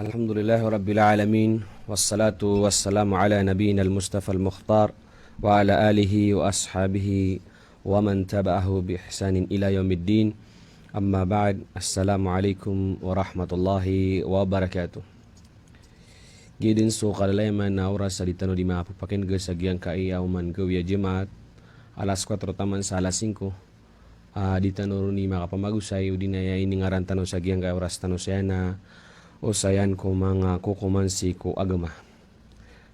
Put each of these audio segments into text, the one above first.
Alhamdulillah Rabbil Alamin. Wassalatu wassalamu ala nabiyina al-Mustafa al-Mukhtar wa ala alihi wa ashabihi wa man taba'ahu bi ihsanin ila yaumiddin. Amma ba'd. Assalamualaikum warahmatullahi wabarakatuh. Gidin so kalalaiman na oras sa ditano di mapapakin ga sa giyang kaiyaman gawiya jemaat alas 4 taman sa alas 5. Ditano ni makapamagusay o dinaya iningaran tano sa giyang ka oras tano siya na o sayan ko mga kukumansi ko agama.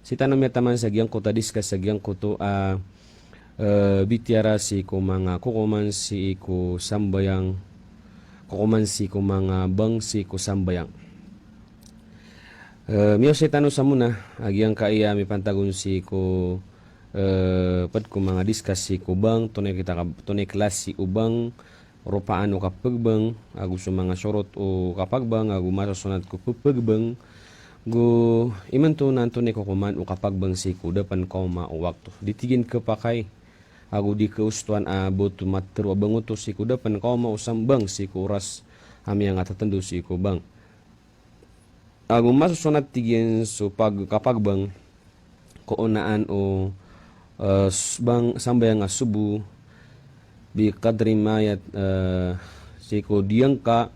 Si tanong may taman sa giyang ko tadiskas sa giyang ko to bitiara si ko mga kukumansi ko sambayang kukumansi ko mga bangsi ko sambayang. Miyo si tanong sa muna agyang kaya mi pantagon si ko pad ko mga diskas si ko bang tunay klase ubang rupaan o kapagbang gusto mga sorot o kapagbang masasunat ko pagbang go iman to nanto ni ko kuman o kapagbang si ko dapan ko wakto ditigin ka pakay di ka ustuan abot matero bango to si ko dapan ko mausambang si ko oras ami ang atatando si ko bang masasunat tigin so kapagbang ko unaan o bang sambayang subu bi kadri mayat siko diyang ka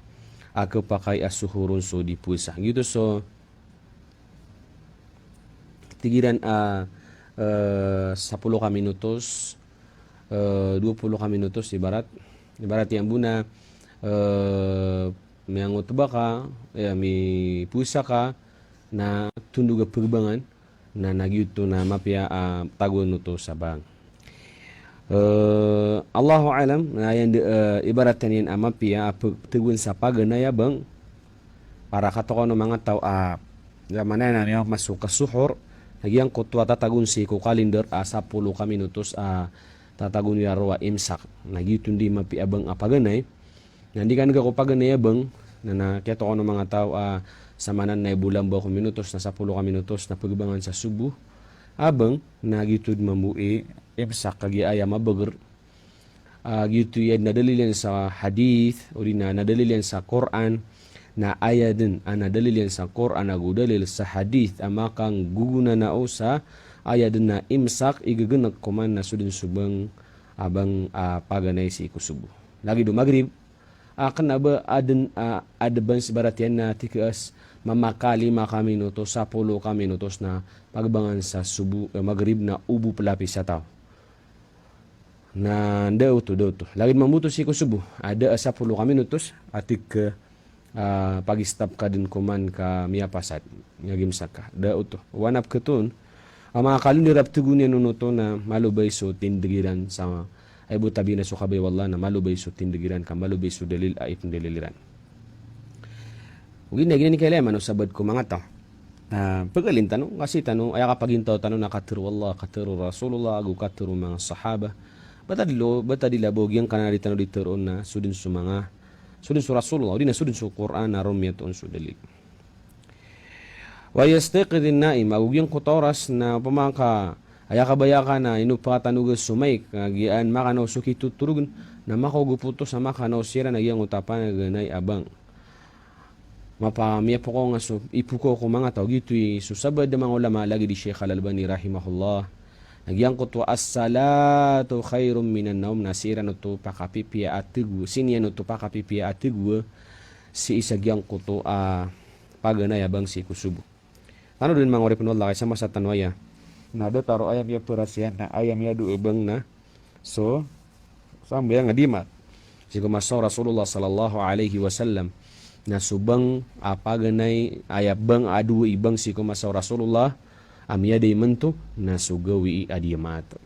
ako pakai asuhurun so di pusa gitu. So tigiran 10 ka minutos 20 ka minutos ibarat yang buna miangot ba ka mi pusa ka na tunduga pagbangan na nagyuto na mapya tagon to sa bang. Allahu alam na yan ibaratan yan amapia tegun sa paganaya bang para katoko ng mga tao zaman na niya masuk ka suhor nagyang kutwa tatagun si ko kalender 10 ka minutos tatagun ya roa imsak nagyutundi mapia bang apaganay nandi kan ko paganaya bang na katoko ng mga tao samanan na bulan ba ko minutos na 10 ka minutos na pagbangan sa subuh abang nagitud mamui imsak kagi ayam mabager gitu ya nadalilan sa hadith o di na nadalilan sa Quran na ayadin nadalilan sa Quran dalil sa hadith amakang guguna na o sa ayadin na imsak igaganag kuman na sudin subang abang paganay si kusubo lagi do magrib akan ba adban sibaratian na tikas mamakali 5 minutos 10 ka minutos na pagbangan sa subu magrib na ubu pelapis sa tao na daw to lagi mamuto si ko subu ada 10 ka minutos atik ke pag-stop ka din kuman ka miyapasat ngagimsak ka daw to wanap ketun ama kalindirap tugunin nuno na malubay so tindigiran sa ay butabi na so kabay wallah na malubay so tindigiran ka malubay so dalil ay tindililiran ugin na gini kay leman sabad ko mga tao pagaling tanong kasi tanong ay kapagintaw tanong nakatiru wallah katiru rasulullah agu katiru mga sahaba batadila bogyang kanari tanong diteron na sudin su rasulullah di na sudin su Quran na romiyat on su dalil wa yastaqidin naim agugyang kutoras na pamangka aya kabayaka na inupatanugas sumay kagian makanaw suki tuturugan na makaguputo sa makanaw sira na iyang utapan na ganay abang mapamiya po ko nga so ipuko ko mga tao gitu susabad ng mga ulama lagi di Sheikh Al-Albani rahimahullah nagyang ko to as-salatu khairum minan naum nasira no to pakapipiya atigu sinya no to pakapipiya atigu si isagyang ko to paganay abang si kusubo tano din mga oripin Allah kaysa masa tanwaya na do taro ayam ya perasian na ayam ya do ebang na so sambil nga dimat si kumasaw Rasulullah sallallahu alaihi wasallam na subang apaganay ayabang adu ibang si kumasaw Rasulullah amya day mento na sugawi adiyamat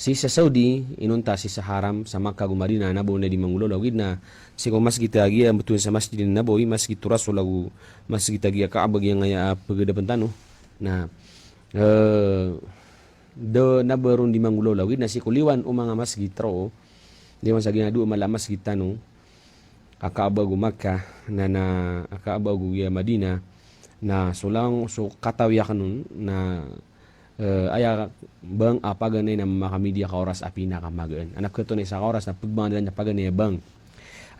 si sa Saudi inunta si sa haram sa Makkah gumadina nabo na di mangulo lawid na si kumas kita agi betul sa masjid nabawi masjid Rasul lagu masjid agi Kaabag yang aya pagadapan tano na do nabaron di mangulo lawid na si kuliwan o mga masjid tro di man sa ginadu malamas kita no akaabagu Makkah na akaabagu ya Madina na sulang so katawya kanun na aya bang apaganay na makamedia ka oras apina ka magaan anak ko to ni sa oras na pagbangan na paganay bang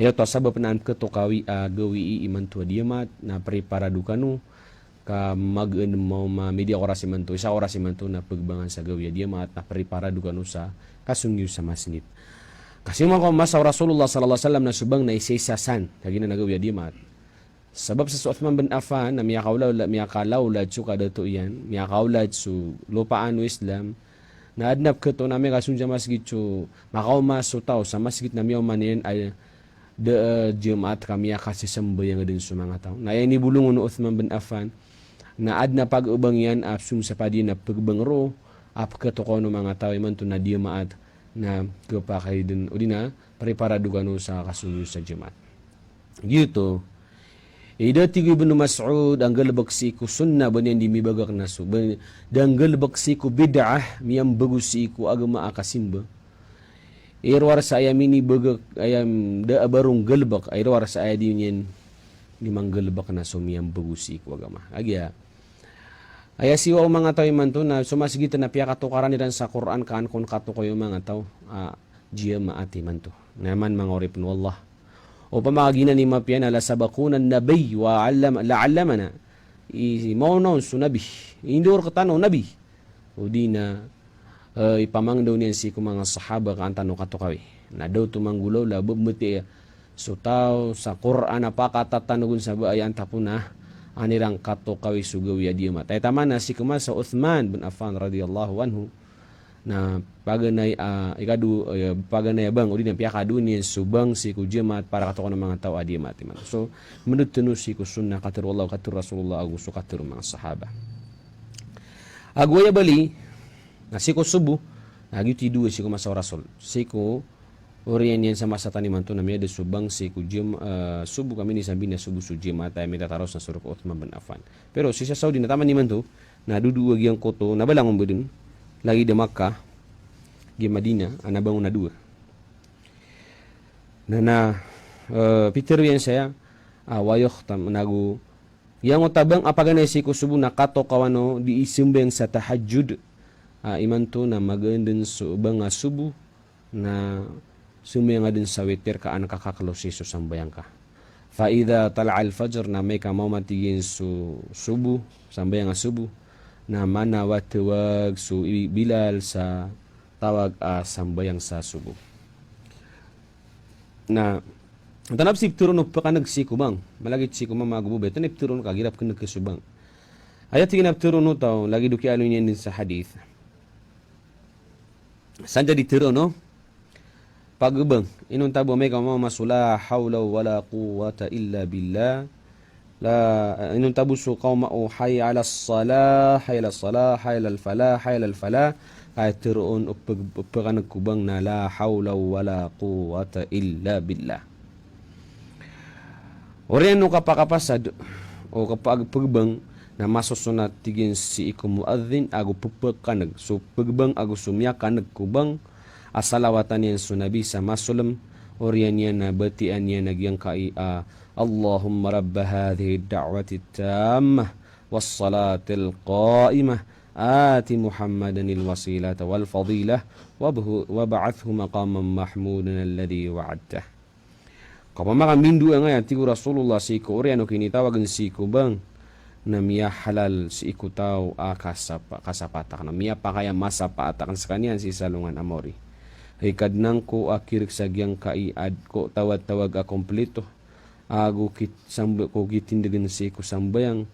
Ayo to sabab na ketokawi gawi iman tua diamat na prepara dukanu ka mag-en mau ma media orasi mantu isa orasi mantu na pagbangan sa gawi diamat na prepara dukanu sa kasungyu sa masjid. Kasi mo ko masa Rasulullah sallallahu alaihi wasallam na subang na isisasan kagina na gawi diamat. Sebab sa Uthman bin Affan na miyakaulad su kadato iyan, miyakaulad su lupaanu Islam, na adnap keto na may kasunja masjid su makaumas su tao sa masjid na miyaw manin ay de Jumat kami kasi sembayang din su mga tao. Na yan ibulungon ni Uthman bin Affan na adna pag-ubang yan apsum sa padi na pagbangro ap keto ko no mga tao iman to na diamaat na kapakay din o di na preparado gano sa kasunyo sa Jumat. Gitu. Ida tiga Ibnu Mas'ud ang galbak siku sunnah banyan di mibagak nasu dan galbak siku bid'ah miyam bagus siku agama akasimba irwar saya mini bagak ayam da barung galbak irwar saya di nyen di manggalbak nasu miyam bagus siku agama agya aya siwa mga tao man to na sumasigita na piya katukaran niran sa Quran kaan kon katukoy mga tao jiya maati man to naman mangorip no Allah o pamagina ni mapian ala sabakunan nabi wa la'allamana maunaw su nabi indur katano nabi o di na ipamang daw niyan si mga sahaba ka antano katukawi na daw tumanggulaw la bumati so tao sa Quran apakatatanugun sa bayan tapuna anirang katukawi sugawi adiyamat ay tama na si kumasa Uthman bin Affan radhiyallahu anhu na paganay paganay bang uli na piyakadu ni subang si ku jemaat para katokan ng mga tao adiyamat man so menurut tenu si ku sunnah katir wallahu katir Rasulullah agu su katir mga sahaba agwaya bali na si ku subuh agi ti dua si ku masa Rasul si ku orian yan sa masa taniman to na may ada subang si ku subuh kami ni sabi na subuh su jemaat ay may tataros na suruk Uthman bin Affan pero si sa Saudi na taman ni man to na dudu agi ang koto na balangon budin lagi di Makkah di Madinah ana bangun na dua na Peter yan saya wayoh tam nagu yang utabang apaganay si kusubu na kato kawano di isimbeng sa tahajjud iman to na magandun subang subu na sumayang din sa witir ka anak kakakalosis sambayang ka fa idha tala'al fajr na may ka matigin su subu sambayang subu na mana watawag su Bilal sa tawag sambayang sa subuh. Na tanap si turun pa ka nagsikubang malagit si kumang magububay tanip turun ka girap ka nagkasubang ayat tingin turun no tao lagi duki alo niyan din sa hadith sanja di turun no pagubang inun tabo may kamama masula hawla wala quwwata illa billah la inun tabusu qauma hayy ala salah hayy ala salah hayy ala falah hayy ala falah ay tiroon uppagan kubang na la hawla wala quwwata illa billah orian no kapakapasad o kapag pagbang na masusunat tigin si iku muadzin agu pagkanag so pagbang agu sumyakan nagkubang asalawatan yan sunabi sa masulam orian yan na batian yan nagyang kai اللهم رب هذه الدعوة التامة والصلاة القائمة آت محمدا الوسيلة والفضيلة وابعثه مقاما محمودا الذي وعدته kapamakan mindu nga yan tigo Rasulullah si ko oriano kinitawagan si ko bang na miya halal si iku tao kasapatak na miya pa kaya masapatakan sa kanyan si salungan amori hikad nang ko akirik sa gyang kaiad ko tawad-tawag kompleto agu ko gitindigan si ku sambayang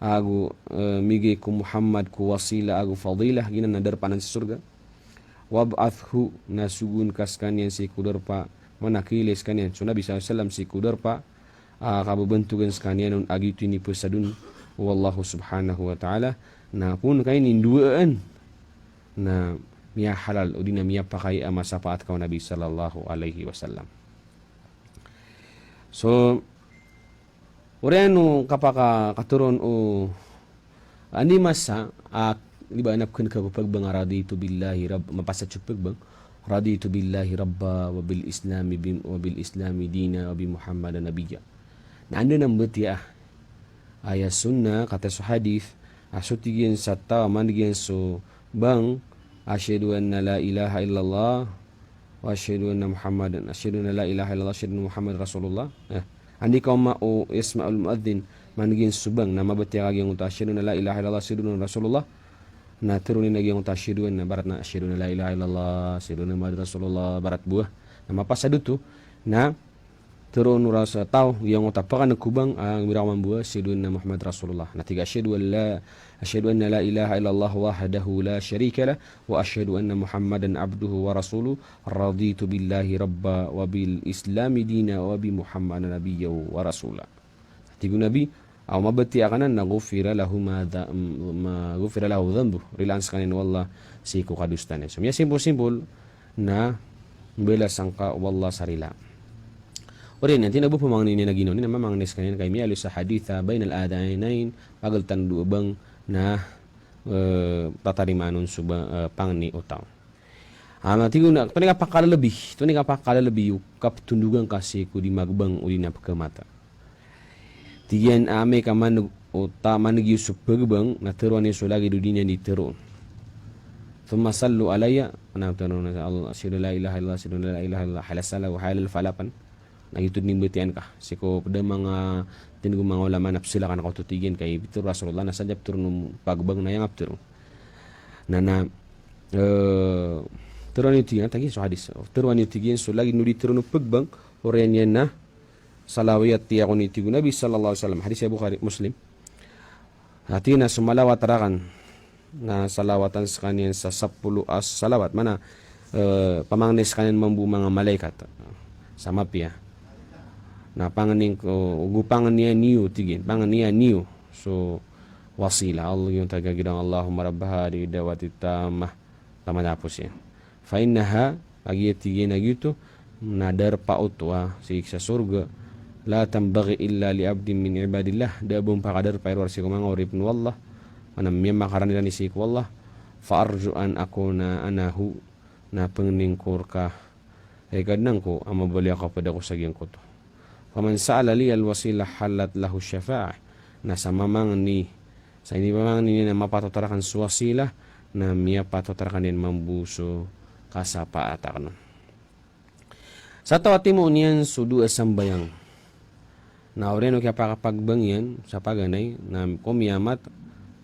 agu migi ku Muhammad ku wasila agu fadilah gina na darpanan sa surga wab'athhu nasugun kas kanyan si ku darpa manakilis kanyan so Nabi SAW si ku darpa kababantugan sa kanyan nun agi ini pesadun wallahu subhanahu wa ta'ala na pun kain induaan na miya halal o di na miya pakay masapaat ka Nabi sallallahu alaihi wasallam. So, oriano kapaka katuron o ani masa di ba napkan ka pagbang raditu billahi rabb mapasat pagbang raditu billahi rabba wa bil islami dina wa bi muhammadan nabiyya. Na ando nang betiya aya sunnah kata su hadith asutigin sa tawa mandigin so bang asyhadu anna la ilaha illallah wa asyhadu anna Muhammadan asyhadu an la ilaha illallah asyhadu anna Muhammad Rasulullah. Andi kau ma o isma'ul muadzin manigin subang na mabati agi ang asyhadu an la ilaha illallah asyhadu anna Rasulullah. Na turunin lagi ang asyhadu na barat na asyhadu an la ilaha illallah asyhadu anna Muhammad Rasulullah barat buah. Na mapasado tu na turun rasa tahu yang utapakan kubang ang wirawan buah asyhadu anna Muhammad Rasulullah. Na tiga asyhadu anna la ilaha illallah wahdahu la syarika lah wa asyhadu anna Muhammadan abduhu wa rasuluhu raditu billahi rabba wa bil islami dina wa bi Muhammadan nabiyya wa rasula. Tiga nabi au mabati akanan na ghufira lahu ma ghufira lahu dhanbu rilans kanin wallah siku kadustane. So ya simpul na bela sangka wallah sarila. Orin nanti nabu pemang ini nagino ni nama mangnes kanin kay mialu sa haditha bainal adanain pagal tandu bang na tatarimanun suba pangni utang. Tigo na to ni kapakala lebih kap tundugan kasi ku di magbang uli na pagkamata. Tiyan ame kaman uta manigi supagbang na teruan iso lagi dudinya di terun. Thumma sallu alayya ana tanuna Allah asyhadu la ilaha illallah asyhadu la ilaha illallah halasala wa halal falapan. Nagitud nimbutian ka siko pada mga tingu mga ulama napsila kan ako tutigin kay bitur Rasulullah nasajab turun pagbang na yang aptur nana turuan yutigin tagi so hadis turuan yutigin so lagi nudi turun pagbang oren yan na salawiyat tiya ko nitigo Nabi sallallahu alaihi wasallam hadis Bukhari Muslim hati na sumalawat tarakan na salawatan sa kanyan sa 10 as salawat mana pamangnes kanyan mambu mga malaikat sama pia na panganing ko gupangan niya niyo tigin pangan niya niyo so wasila Allah yung tagagidang Allahumma rabb hadhihi da'wati tammah tama tapos yan fa innaha agi tigin na gitu nadar pautwa sa surga la tambaghi illa li abdin min ibadillah dabum pakadar pairwar si kumang orib nu wallah manam miya makaran ni si wallah fa arju an akuna anahu na pengningkur ka kadang ko amabali ako pada ko sa ko to. Faman sa'ala li alwasilah halat lahu syafa'ah. Na sa mamang ni sa ini mamang ni na mapatotarakan suwasilah na miya patotarakan din mambuso kasapaatan. Sa tawati mo niyan sudu asambayang. Na oreno kaya pakapagbangyan sa paganay na kumiyamat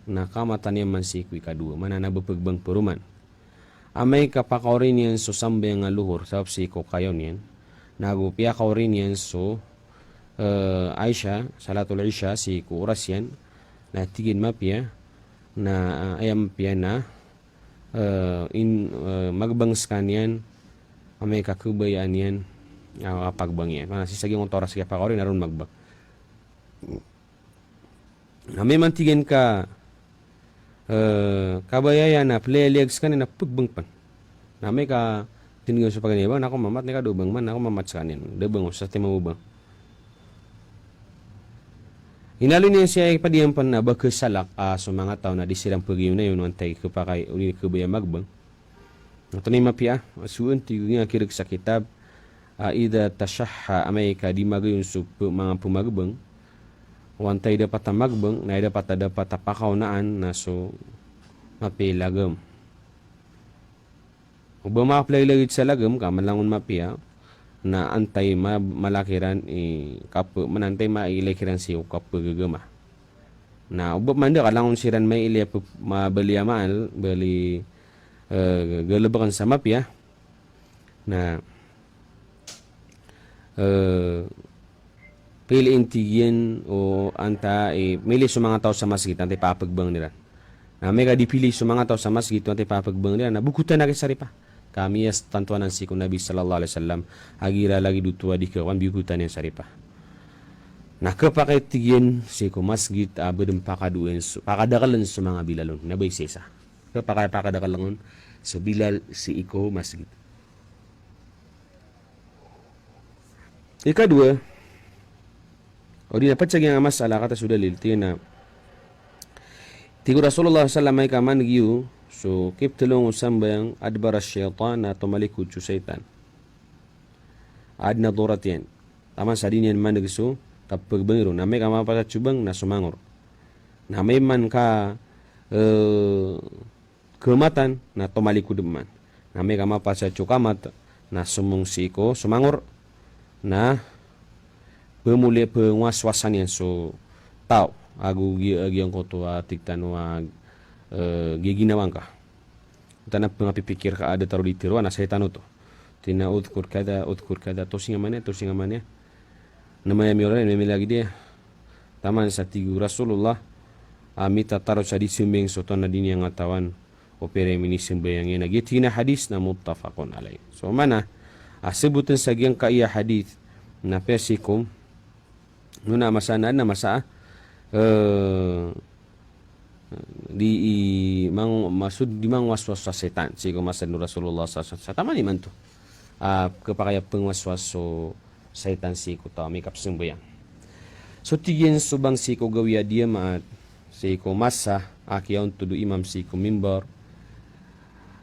na kamatan niya man sikwi kadua mana nabapagbang peruman. Amay kapakaurin yan so sambayang nga luhur sa psiko kayo niyan. Nagupya kaurin yan so Aisha, salatul Isha si kuras yan na tigin mapya na ayam pya na magbangs kanyan amay kakubayaan yan pagbang yan. Mana sisaging oras kaya pakaurin naroon magbang. Amay mantigin ka kabayayan na playlegs ka na pagbangpan. Na may ka tinigyan sa paganibang ako mamat ni ka dubang man ako mamat sa kanin. Dubang sa timamubang. Inalo niya siya ipadiyan pa na bakasalak sa mga tao na disirang pagiyong na yun antay kapakay uli kabaya magbang. Ito na yung mapia. Suun tigong nga kirig sa kitab ida tasyaha amay ka di magayon sa mga pumagbang. Wantay dapat magbang na dapat tapakaunaan na so mapilagam. Ug ma-apply lagi sa lagam ka malangon mapia na antay malakiran manantay mailakiran si kapagagama. Na ubab man da kalangon siran may ilya mabaliamaan bali galabakan sa mapia na piliin tigyan o anta mili sa mga tao sa masjid antay papagbang nila. Na may kadipili sa mga tao sa masjid antay papagbang nila na bukutan na kisari pa. Kami as tantuanan si Nabi sallallahu alaihi wasallam agira lagi dutua di kawan bukutan yang saripa. Na kapakai tigyan si masjid bedem pakadakalan sa mga bilalon na baysesa. Kapakai pakadakalan sa bilal si iko masjid. Ikadua o di dapat sa nga masala kata sudah lilti na tigo Rasulullah sallallahu alaihi wasallam ay kaman giyu so kip tulong sambayang adbar syaitan na tumalikod sa syaitan adna doratian taman sa dinyan man nagso kapag bangiro na may kamapasat subang na sumangor na may man ka kematan na tumalikod man na may kamapasat kamat na sumung siko sumangur na pemuli penguas-wasan yan so tao agu giang ko to tiktanwa giginawang ka tana pengapipikir ka ada taruh di tiru ana setan to tina udkur kada to singa mane namanya miora ini lagi dia taman satigu Rasulullah amita taruh sadi sumbeng sotona dini yang ngatawan opere mini sembayang ina gitina hadis na muttafaqun alaih so mana sebutan sagiang ka iya hadis na persikum nuna masana na masa di mang waswas setan si ko masan Rasulullah sallallahu alaihi wasallam ni mantu kepakaya pengwaswas so setan si ko ta mikap sembayang so tigin subang si ko gawiya dia maat si ko masa akiyaw tudu imam si ko mimbar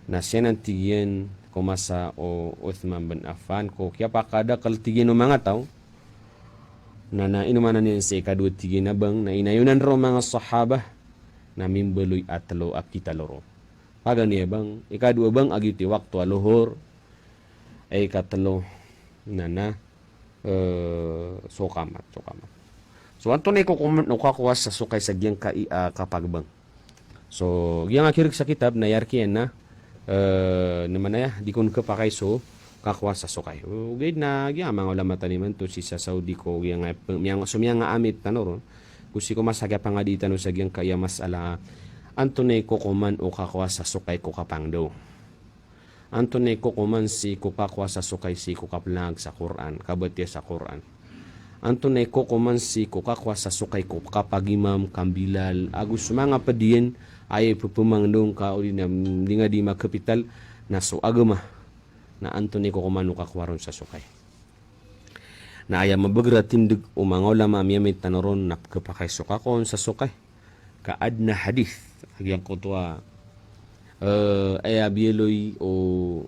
na siya tigin ko masa o Uthman bin Affan ko kaya pakada kal tigin o mga tao na inumanan niya si kadua tigin na bang na inayunan ro mga sahabah na mimbeloy atlo akita loro paga niya bang ikadua bang agiti waktu aluhur ay katlo na sokamat so anto na ikukuwas sa sukay sa giyang kapagbang so giyang akirig sa kitab na yarkiyan na naman na ya di kun kapakay so kakwas sa sukay ugay na giyang mga ulama taniman to si sa Saudi ko giyang sumiyang nga amit tanoron kusi ko masagya pa nga dito no sa giyang kaya masala antonay ko kuman o kakwas sa sukay ko kapangdo antonay ko kuman si ko kakwas sa sukay si ko kaplag sa Quran kabati sa Quran antonay ko kuman si ko kakwas sa sukay ko kapagimam kambilal agus mga padiyen ay pupumangdong ka uli na di nga di makapital na so agama na antonay ko kuman o kakwaron sa sukay na aya mabagra tindig o mga ulama miyamit tanaron na kapakay sukakon sa sukay kaad na hadith agyang ko to aya bieloy o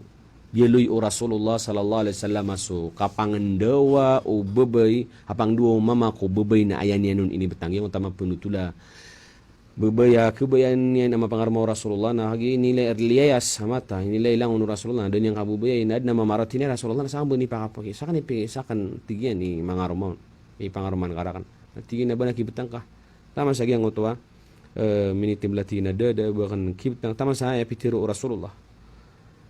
Rasulullah sallallahu alaihi wasallam so kapangandawa o babay hapang duo mama ko babay na ayan niya nun ini betanggi tama penutula babaya kebayan niya na mapangarmo Rasulullah na hagi nilai erliyas hamata nilai lang unu Rasulullah dan yang kabubaya inad na mamaratin ni Rasulullah na sambo ni pakapaki sakan tigyan ni mangarmo ipangarman karakan tigyan na ba nakibetang ka tama sa gyang utwa minitim latina da bahkan kibetang tama sa ya pitiru Rasulullah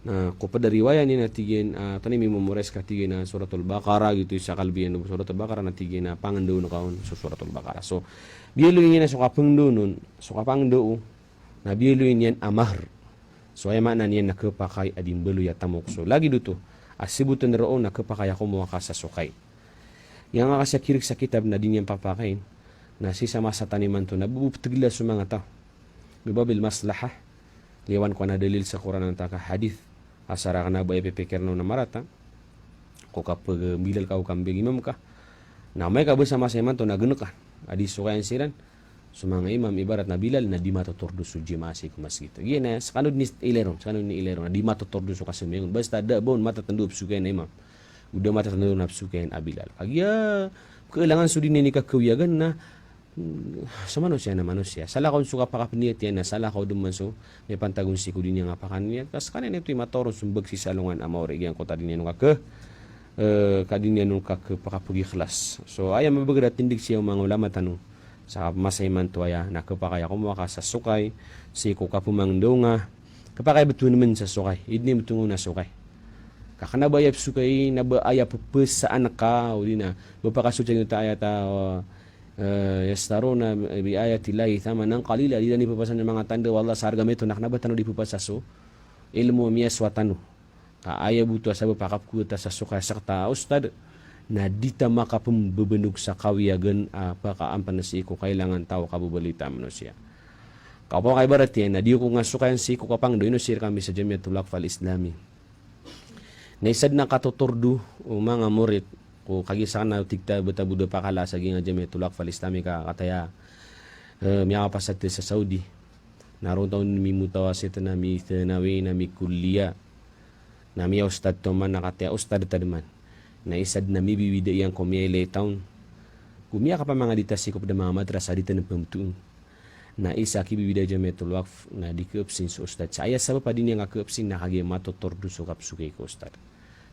na ko pada riwayat ni natigin tani mi memores ka tigin na suratul Baqarah gitu sa kalbian suratul Baqarah natigin na pangando na kaon sa suratul Baqarah so biyeluin yan na sukapangdo nun sukapangdo na biyeluin yan amahar so ay mana niyan nakapakay adin belu ya tamok so lagi dito asibutan roon nakapakay ako mga sa sukay yang nga kasi kirik sa kitab na din yan papakain na sisama sa taniman to nabubutagila sa mga tao bibabil maslaha liwan ko na dalil sa Quran ng taka hadith asara ka na ba ipipikir no na marata ko kapag bilal ka o kambing imam ka na may kabusama sa iman to nagano ka adi sukayan siran so mga imam ibarat na bilal na di matutordo su jimasi ko masjid gina sakanod ni ileron na di matutordo su kasumiyong basta da bon matatandup sukayan na imam udah matatandup na sukayan abilal agya kailangan su din ni kakawiyagan na sa manusia salah kau suka pakapniat yan na salah kau duman so may pantagun si ko din yung apakan niya kas kanin ito matoron sumbag si salungan amaw yan ko tadi niya nung kadin yan nung pakapagi kelas so ayam mabagat tindig siya mga ulama tanong sa masayman to aya nakapakaya ko maka sa sukay si ko kapumangdo nga kapakay betul naman sa sukay idni betul na sukay kakanabayap sukay na ba ayap pupus sa anak ka o di na bapakasutya nyo ta ayata yastaruna bi ayatillahi thamanan qalila di ni pupasan ng mga tanda wallah sa harga meto naknabatan di pupasaso ilmu miya swatanu aya butuh sa pakapku ta sa suka sakta ustad na dita makapembebenug sa kawiyagan apaka ampan si ko kailangan tao kabubalita manusia kapo kay barati na di ko nga sukayan si ko kapang do inusir kami sa Jamiatul Aqfal Islami naisad na katuturdu o mga murid ko kagisan na tigta beta buda pakala sa ginga Jamiatul Aqfal Islami ka kataya miya pasat sa Saudi naroon taon mi mutawa sa tanami tanawi na mi kulliya nami ustad to man nakataya ustad tadman na isad na mi biwida yang komiyele taon kumia ka pa mga ditasi ko pada mga madrasa dito ng pamtuon na isa ki biwida Jamiatul Waqf na di keupsin sa ustad saya sabab pa din yang keupsin na kagi matotordu so kapsukay ko ustad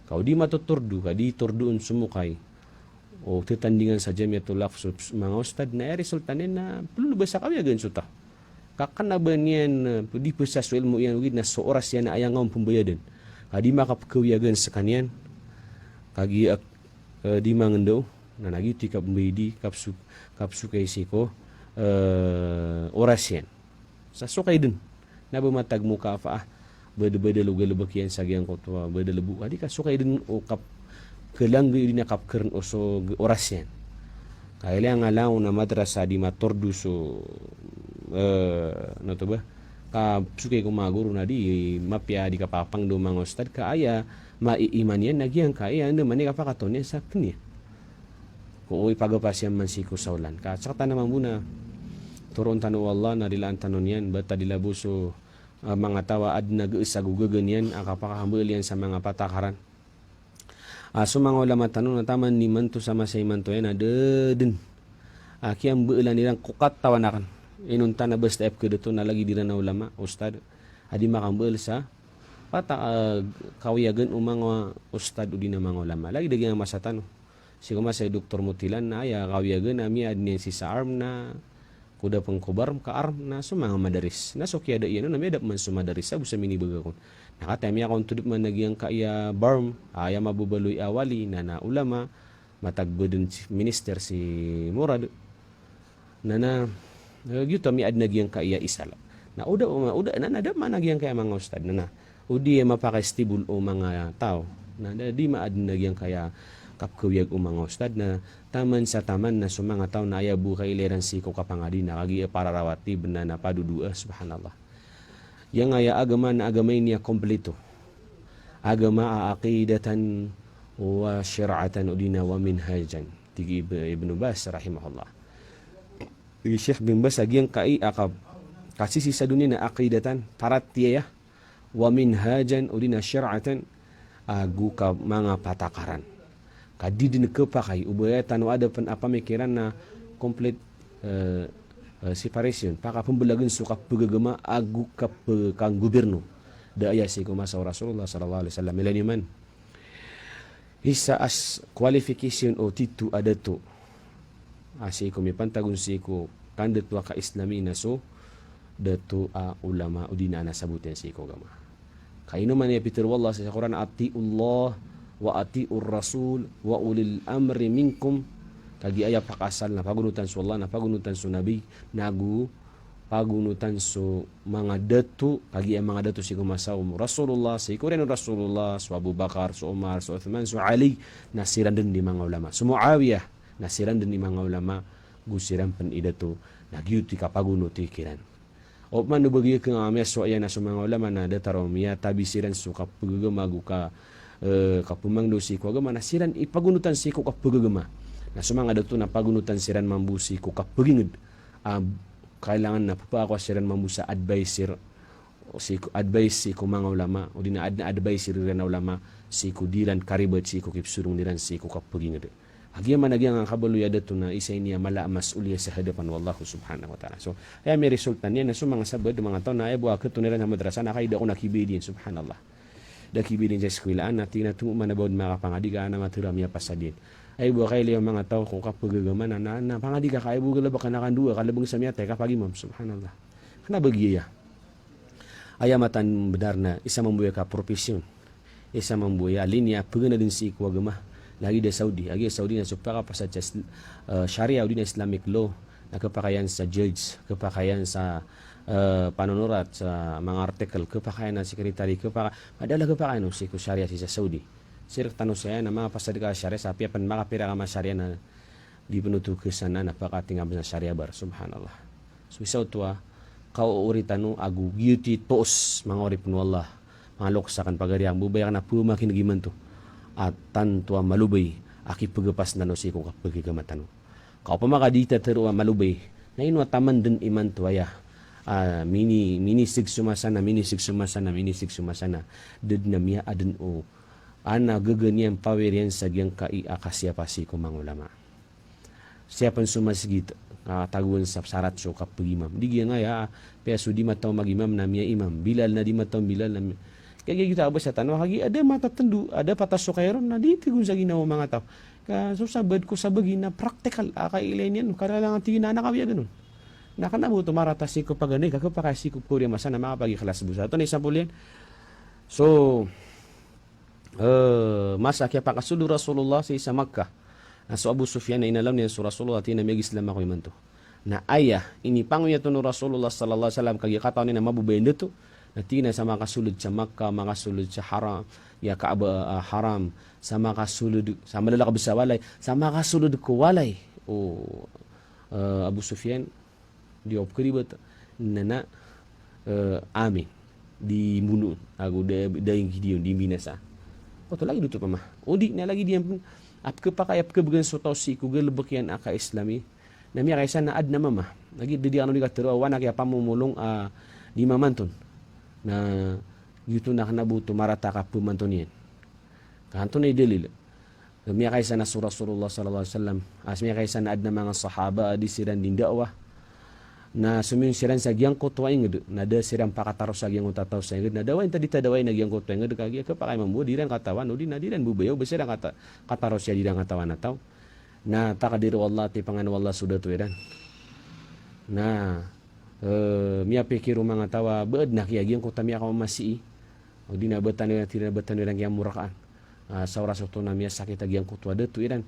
Kau di matuturdu, kadi turduun sumukay. O titandingan sa jamiatul lafz mga ustad na resultanin na perlu basa kami agan suta. Kakana ba niyan di basa so ilmu yan wid na so oras yan na ayang ngam pembayadan. Kadi makapkawiyagan sa kanyan. Kagi di mangendo na nagiti kap mbidi kapsu kay siko oras yan. Sa sukay din. Na bumatag mo ka fa beda-beda lugal-lubakian sa giyang kotwa beda lebu. Kadi ka sukay din o kap kelang di na kapkern oso oras yan. Kailangan alaw na madrasa di matordu so no to ba? Ka suke ko maguro na di mapya di kapapang do mga ustad ka aya maiiman yan nagyang kaya ando man ka pakaton yan sa kanya. Kung ipagapas yan man siko saulan ka sakta naman muna turon tanu Allah na dilaan tanon yan bata dilabuso mga tawa ad nag-isagugagan yan akapakahambal yan sa mga patakaran. So mga ulama tanong na taman ni manto sama sa imanto yan din. Kiyang buulan nilang kukat tawanakan. Inunta na basta ep kedeto na lagi dira na ulama ustad. Adi makambul sa kawiyagan o mga ustad o di na mga ulama. Lagi dagi nga masatano. Sigo mas ay Dr. Mutilan na ya kawiyagan na mi adnin si sa arm na kuda pengkobar ka arm na so mga madaris. Na so kaya da iyan na medap man sumadaris sa busa minibaga kon. Nakatemi akong tudip man nagyang kaya barm, aya mabubaloy awali na ulama, matagbo din minister si Murad, na gyuto mi ad nagyang kaya isala. Na uda na man nagyang kaya mga ustad, na udi mapakastibul o mga tao, na di maad nagyang kaya kapkawiyag o mga ustad, na taman sa taman na sumanga tao na aya bukay ileran siko kapangadi na kagi pararawati na napadudua, subhanallah. Yang aya agama na agamay niya kompleto. Agama aqidatan wa syir'atan udina wa minhajan. Tigi Ibnu Bas rahimahullah. Tigi Syekh bin Bas agyang kai akab kasisi sa dunia na aqidatan parat tiya wa minhajan udina syir'atan agu ka mga patakaran. Kadidin kepakay ubaya tanu ada pamikiran na komplit separation paka pembelagan suka pegagama agu ka kang gubernur da aya si kumasa Rasulullah sallallahu alaihi wasallam mileniman isa as qualification o titu ada to asi ko mi pantagun si ko kandet wa ka islami na so datu a ulama udina na sabutin si ko gama kaino man ya pitur wallah sa Quran atiullah wa atiur rasul wa ulil amri minkum kagi aya pakasal na pagunutan su Allah na pagunutan su Nabi nagu pagunutan su mga datu kagi ay mga datu si kumasaw Rasulullah si kuren Rasulullah su Abu Bakar su Umar su Uthman su Ali nasiran din di mga ulama su Muawiyah nasiran din di mga ulama gusiran pen idatu nagyuti kapagunuti kiran o man do bagi kang ameso aya na su mga ulama na dataromiya tabisiran su kapagamagu ka kapumangdo si ko agama nasiran ipagunutan si ko kapagama na sumanga dato na pagunutan siran mambusi ko kapagingid kailangan na papako siran mambusa advisor o si advice si ko mga ulama o dina advisor rin na ulama si ko dilan karibet si ko kipsurong dilan si ko kapagingid agya man nagyang ang kabaluya dato na isa niya mala masuliya sa hadapan wallahu subhanahu wa ta'ala so ay may resultan niya na sumanga sabad mga taon na ay buwa katuniran sa madrasa na kaida ko nakibidin subhanallah dakibidin sa eskwelaan na tinatumo man about mga kapangadiga na matiram niya pasadin ay buwa kayo yung mga tao kung kapagagaman na pangadiga ka ay bugala baka nakandua kalabang sa miyate kapag imam subhanallah kana bagiya ayamatan benar na isa mambuya ka profesyon isa mambuya linya pagana din si kuwagama lagi da Saudi agi Saudi na supaka pa sa Sharia o din Islamic law na kapakayan sa judge kapakayan sa panunurat sa mga article kapakayan na sekretary padala kapakayan si ko Sharia si sa Saudi sir tanong saya na mga pasad ka Sharia sa piyapan makapira ka mga Sharia na di penutukisan na napakatingab na Sharia bar subhanallah so isaw tuwa kauuri tanong agu guilty tos mga orip no Allah mga loksakan pagariang bubaya ka na pumakin giman to at tantua malubay aki pagapas na no si kung kapagigamatan kau pamakadita teruwa malubay na inwa taman din iman tuwaya mini sig sumasana did na miya adun o ana gaganyan pawirian sa gyang kai akasyapasi ko mga ulama siyapan sumasigit taguan sa sarat so kapag imam di nga ya peso di mataw mag imam na miya imam bilal na di mataw bilal na kaya kita abas sa tanwa hagi ada mata tendu ada patah sukairon na dito kung sa ginawa mga tao ka so sabad ko sa bagi na practical akailan yan kaya lang tingin na nakabya ganun nakanabu tumarata si ko pagani kakapakasi ko kuriya masana makapagi kelas busa ito na isang yan so masa kaya pakasulo Rasulullah sa isa Makkah so Abu Sufyan na inalam niya so Rasulullah tina may Islam ako imanto na ayah ini panguya to no Rasulullah sallallahu alaihi wasallam kagi kataw ni na mabubende to na tina sa makasulod sa Makkah makasulod sa haram ya Kaaba haram sa makasulod sa malalaka bisawalay sa makasulod ko walay o Abu Sufyan di opkribat nana amin di munun aku daing gidion di binasa to lagi dito pa ma odi na lagi diyan ap ke pakayap ke bugan so si ku gelebek yan aka islami na miya kaysa na ad na mama lagi di ano di katero wana kaya pamumulong di mamanton na yuto na kanabuto marata ka pumanton yan kanto na idalil miya kaysa na Rasulullah sallallahu alaihi wasallam as miya kaysa na ad na mga sahaba di siran din dakwah na sumin siran sa giyang kotwa inged na da siran pakataro sa giyang utataw sa inged na dawain tadi tadaway na giyang kotwa inged kagi ka pakay mambu diran katawan udi na diran bubayo besira kata kataro siya diran katawan na taw na takadiru Allah ti pangan wallah sudah tuiran na miya pikiru mga tawa beed na kaya giyang kota miya ka mamasi udi na betan nila tira betan nila giyang murakaan sa oras ito na miya sakit giyang kotwa da tuiran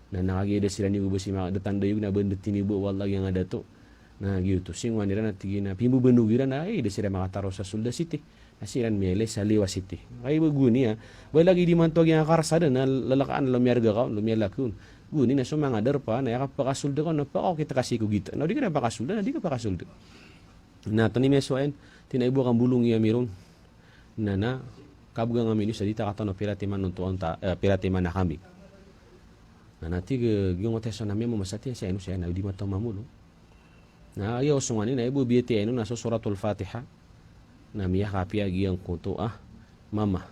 na nakagi da sila ni bubasi mga datandayog na bendet tinibo wallah yang ada to na gitu singwan nila na tigina pimbu benugiran na ay desira makataro sa Sulda City asiran miele sa Liwa City ay baguni lagi di mantog yang karsada na lalakaan lumiarga ka lumialakun guni na sumanga derpa na yakap pakasulda ko na pa kita kasih ko gitu na di ka pakasulda na di ka pakasulda na tani mesoen tinaibo kang bulung iya miron na kabugang amini sa dita kata no pirati man nuntuan ta pirati man na kami na nati gyong teso na mo masati sa ino siya na di mataw mamulo na ayaw sungani na ibu biyati ayno naso suratul Fatiha na miya kapia giyang kuto mama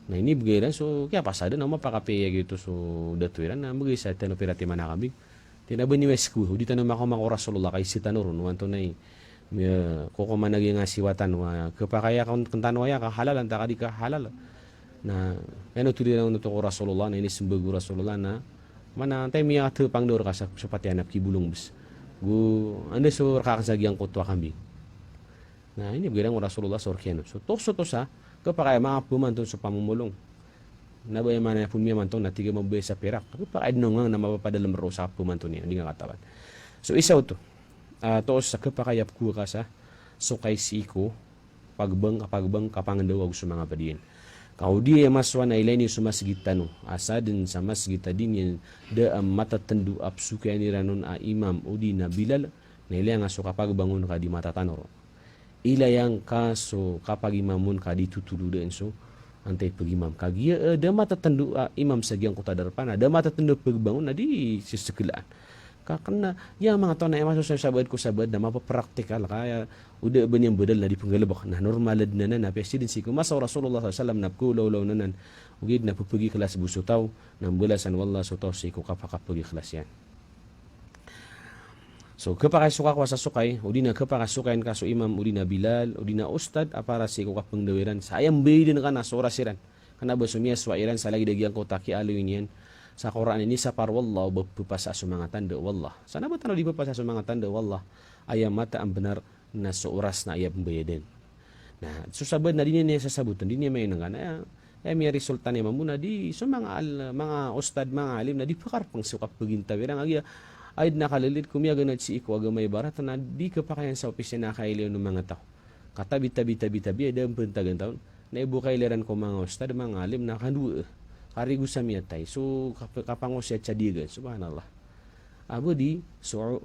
na ini bigairan so kaya pasada na mapakapeya gitu so datuiran na bagay sa tano pirati manakabig tinabay ni Wesku di tanong makamako Rasulullah kay si tanurun wanto na koko managi nga siwatan kapakaya kantano ya ka halal anta kadi ka halal na ano tuloy na ko Rasulullah na ini sumbagu Rasulullah na mana tay miya tu pangdor ka sa patianap kibulong bus anda sur kakasagyang kutwa kami na ini bigirang Rasulullah sorkiano so tokso to sa kapakaya mga pumanton sa pamumulong nabay man na pumiya manton na tiga mabay sa perak kapakaya nungang na mapapadalam ro sa pumanton niya hindi nga katawan so isaw to to sa kapakayap ku ka sa sukay siko pagbang kapangandawag sa mga badiyan kau dia maswa na ilaini sa masgitan asa din sa masgita din yan da matatendu apsuka ni ranon imam udi na Bilal na ilang aso kapag bangun ka di matatanoro ila yang kaso kapag imamun ka di tutulu den so antay pagimam kagiya da matatendu imam sagyang kota darpan da matatendu pagbangun na di sisekelaan kakana yang mga tao na masuk sa sabad ko sabad na mapapraktikal kaya udah benyang bedal na di penggelebak nah normalad na na presidency ko masa Rasulullah SAW napku law nanan ugid na pupagi kelas busutaw ng bulasan wallah sutaw si ko kapakapagi kelas yan so kapakasuka ko sa sukay udi na kapakasukain kaso imam udi na Bilal udi na ustad apara si ko kapangdawiran sayang bedin ka na sorasiran kana ba sumiyas wa iran sa lagi dagyang ko taki aluin yan sa Quran ini sapar wallah bapasa sa mga tanda wallah sana ba tanaw di bapasa sa mga tanda wallah ayam mata ang benar na suoras na ayam bayadin nah susabad na din niya sasabutan din niya may nangana may resulta niya mamuna di so mga ustad mga alim na di pakarpang sukap pagintawiran agya ay nakalilit kumiya ganat si iko aga may barat na di ka pa kayan sa opisya na kailiw ng mga tao katabi ada pentagan taon na ibu kailiran ko mga ustad mga alim na kanduwa harigu sa miyatay so kapango siya tiyadigan subhanallah abo di so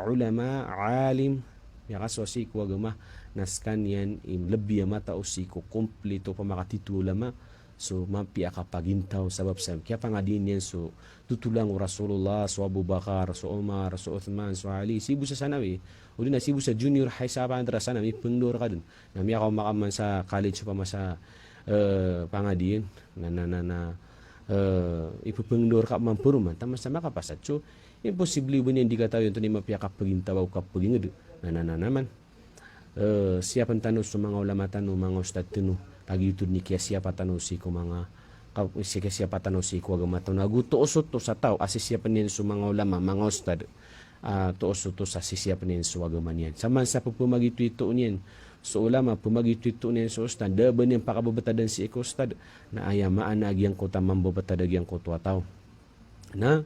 ulama alim ya kaswasi ko agama naskan yan lebih mata usiko kompleto pamakatitu ulama so mampia kapagintaw sabab sa kaya pangadin yan so tutulang Rasulullah so Abu Bakar so Umar so Uthman so Ali sibu sa sanawi uli na sibu sa junior high sa pandrasa na may pengdor ka dun na miya ka makaman sa college pa masa pangadin na ipupengdor ka mampuruman tama sa makapasat so imposible ba niya hindi ka tayo ito ni mapiyakap pagintawaw kapagingad na naman siya pantanos sa mga ulamatan o mga ustad tino lagi itu ni kia siapa tanusi ko mga siapa tanusi ko agama to nagu to usot to sa tao asisya panin su mga ulama mga ustad to usot to sa sisya panin su agama niyan saman sa pupumagito ito niyan so ulama pumagito ito niyan su ustad da banin pakababatadan si iko ustad na ayamaan na agyang ko tamang babatadag yang ko tuwa tao na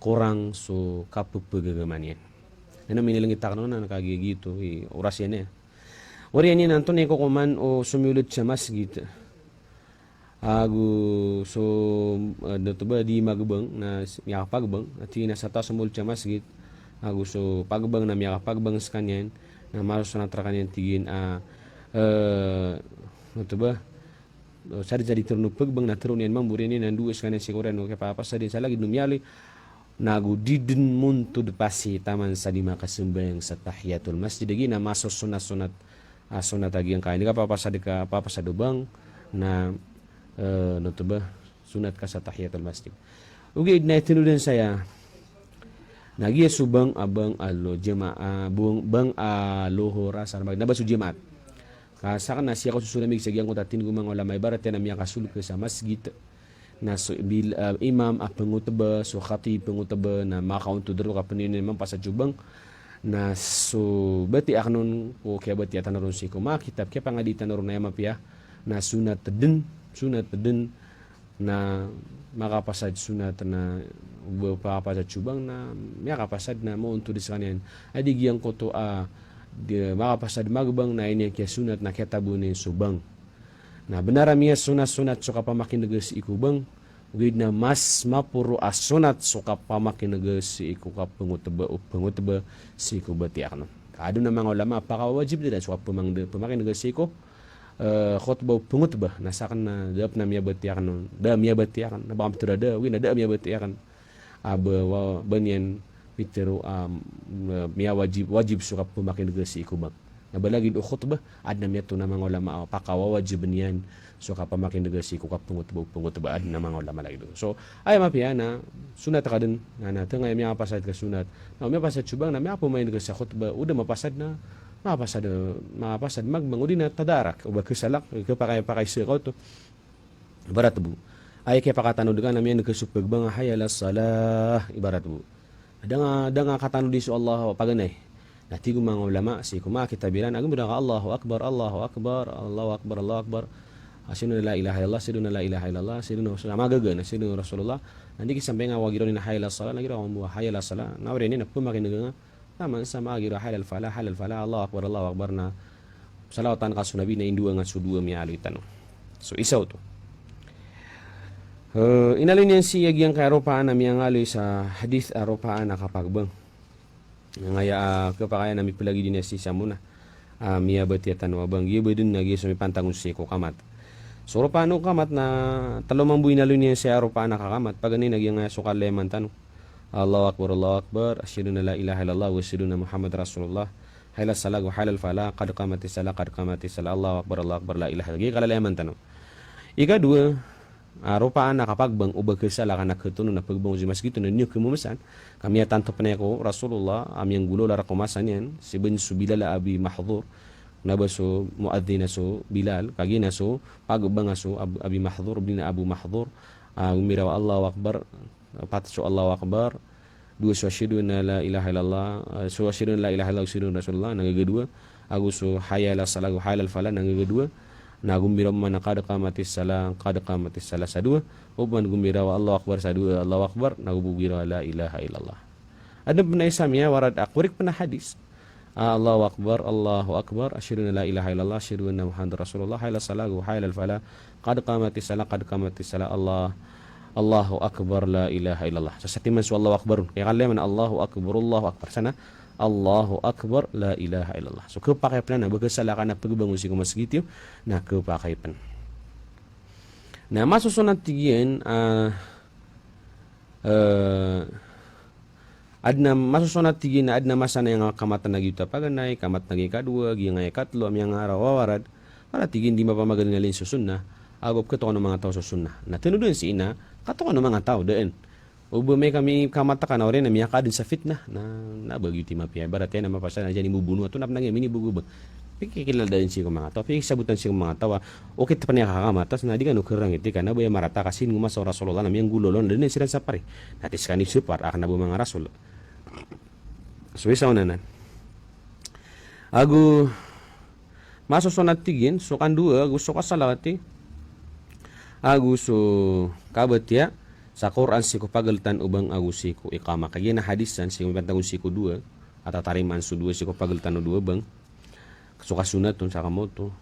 kurang so kapupagagaman yan. Ano minilang itak no na nakagigito oras yan eh. Ori yan nanto ni ko kuman o sumulod sa masjid. Agu so dato ba di magbang na miyakapagbang at nasa taas sumulod sa masjid. Agu so pagbang na miyakapagbang sa kanyan na maros na tra kanyan tigin dato ba sari-sari turno pagbang na turun yan mang burin yan nanduwas kanyan siguran no kaya papasa din sa lagi numyali nagu didin muntu depasi taman sa lima kasembayang sa tahiyatul masjid lagi na masuk sunat lagi yang kain ka papasad bang na noto ba sunat ka sa tahiyatul masjid ugi na tinudan saya nagi subang abang alo jemaah buang bang lohora sa nabasu jemaat kasakan na siya ko susunamig sa giyang ko tatin gumang wala may barat yan na miya kasuluk sa masjid na so imam pengutaba so khatib pengutaba na makaunto dero ka paninin man pasajubang na so bati aknon ko kaya bati atanon si ko makitab kaya pangaditan ron na mapia na sunat din na makapasad sunat na papasad subang na makapasad na mo unto dis kanyan adi giyang ko to makapasad magbang na ini kaya sunat na ketabunin subang na benara miya sunat so kapamakin si ikubang gid na mas mapuro sunat so kapamakin si iku pengutaba si iku bati akno kado na mga ulama pakawajib din so pamakin si iku khutbah pengutbah nasakan na dap na miya bati akno da miya bati akno na bakam turada wi na da miya bati akno banyan pitero miya wajib so kapamakin si iku bang nabalagi do khutbah adna miya to na mga ulama pakawawajib niyan so kapamakin negasi ko pengutbah adna mga ulama lagi do so ay mapia na sunat ka din na tengay miya pasad ka sunat na miya pasad subang na miya pumain negasi khutbah udah mapasad na mapasad magmang udi na tadarak o bagkasalak kapakay sikaw to ibarat bu ay kaya pakatano dengan na miya nagkasupag bang hayala salah ibarat bu ada katano di so Allah paganay natigo mga ulama si kuma kitabiran agam bilang Allahu akbar asyhadu la ilaha illallah asyhadu la ilaha illallah asyhadu sama gaga na asyhadu rasulullah nanti kisampai ngawagiro ni hayala salat nagiro mo hayala salat nawre ni nappo makin nga taman sama agiro halal fala Allahu akbar na salawatan ka sunabi na indua nga sudua mi alitan so isaw to inalin yan si yagyang karopaan na miyangali sa hadith aropaan nakapagbang ngaya kapakaya nami pelagi dinasti samuna miya batiatan wabang giya bedun nagi sumi pantangun si ko kamat so ropano kamat na talomang buhay na lunya si aropaan nakakamat pagani nagyang sukal leman tano Allahu akbar asyhadu la ilaha illallah wa asyhadu Muhammad rasulullah hayla salag wa halal fala qad qamati salat Allahu akbar la ilaha illallah kala leman tano ika dua ropaan nakapagbang ubag kesala kana ketuno na pagbang uji mas gitu na niyo kumumasan kami tanto panay ko Rasulullah amyang gulo lara kumasan yan si ben su Bilal abi mahdhur nabaso muadzina so Bilal kagina so pagbang so abi mahdhur bin Abu Mahdhur umira Allahu akbar patso Allahu akbar dua syahidun la ilaha illallah syahidun la ilaha illallah syahidun Rasulullah nanggadua aku so hayala salahu halal fala nanggadua na gumbira man qad qamatis salah sadua uban gumbira wa Allahu akbar sadua Allahu akbar na gumbira la ilaha illallah ada pernah isamnya warad akwarik pernah hadis Allahu akbar asyhadu la ilaha illallah asyhadu anna Muhammadar rasulullah hayla salahu hayla fala qad qamatis salah Allahu akbar la ilaha illallah sasatiman su Allahu akbar kaya kalian Allahu akbar sana Allahu akbar la ilaha illallah so kepakai plan na bagkasalakan na pagbangon si kumasgityo na kepakai plan na masusunod tigian adna masusunod tigian na adna masana yang kamatan nagyuta paganay kamat nagi kadua giyang katlo amyang arawawarad para tigin di mapamagalingalin susunna agop keto ng mga tao susunna na tinudun si ina kato ng mga tao daan ubo may kami kamata ka na rin na miyaka din sa fitna na bagyuti mapia barat yan na mapasa na dyan imubuno ato nap nangyay minibugo ba pikikilala din si mga tao, pikisabutan si mga tao, okay pa niya kakamatas, na di ka nukurang iti ka na ba marata kasi nguma sa Rasulullah na miyang gulolon, din sila sa pare. Natis ka ni supar, akan na ba mga Rasul. So, isaw na nan. Agu, masusunod tigin, so kandua, gusto ka salawati. Agu, so, kabatya, sa Quran siku pagaltan ubang agu siku ikama. Kaya na hadisan, siku pantang siku dua, at atariman su dua siku pagaltan o dua bang. So kasunat tun sa kamoto.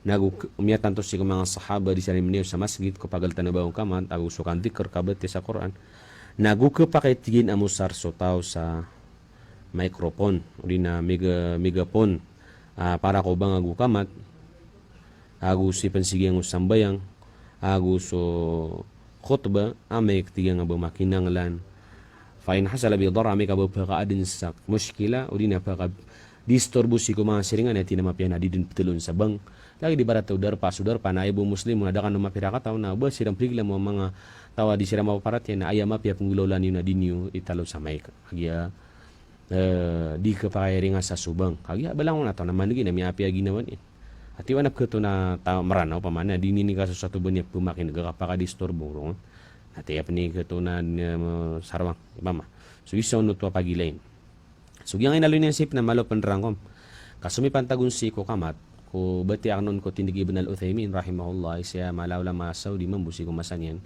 Nagu umiyatan to siku mga sahaba di salim niyo sa masjid ko pagaltan na baong kaman, agu so kan dikr kabati sa Quran. Nagu kepakitigin amusar so tao sa microphone o di na megapon para ko bang agu kamat agu si pansigeng usambayang agu so khutbah amay ketigang abu makinanglan fa in hasala bi dara amay kabu pakaadin sa muskila o di na paka disturbo si mga siringan na tinamapian na didin petulun sa bang lagi di barat udar na ibu muslim mengadakan nama pirakataw na ba sirang prigla mo mga tawa di sirang mapaparat yan na ayam mapia pengulolan yun na dinyo italo sa may kagya di kapakayari nga sa subang kagya balang na to naman lagi na may apia ginawan yan at iwanap ko to na maranaw pa man na dinini ka sa satu banyak pumakin nagkakapakadisturbo ron at iapni ko to na sarawang mama so isaw no to pagilain so yang inalo niya sip na malo panrangkom kasumi pantagun si ko kamat ko bati aknon ko tindig Ibn al-Uthaymin rahimahullah siya malawla masaw di mambusi ko masanyan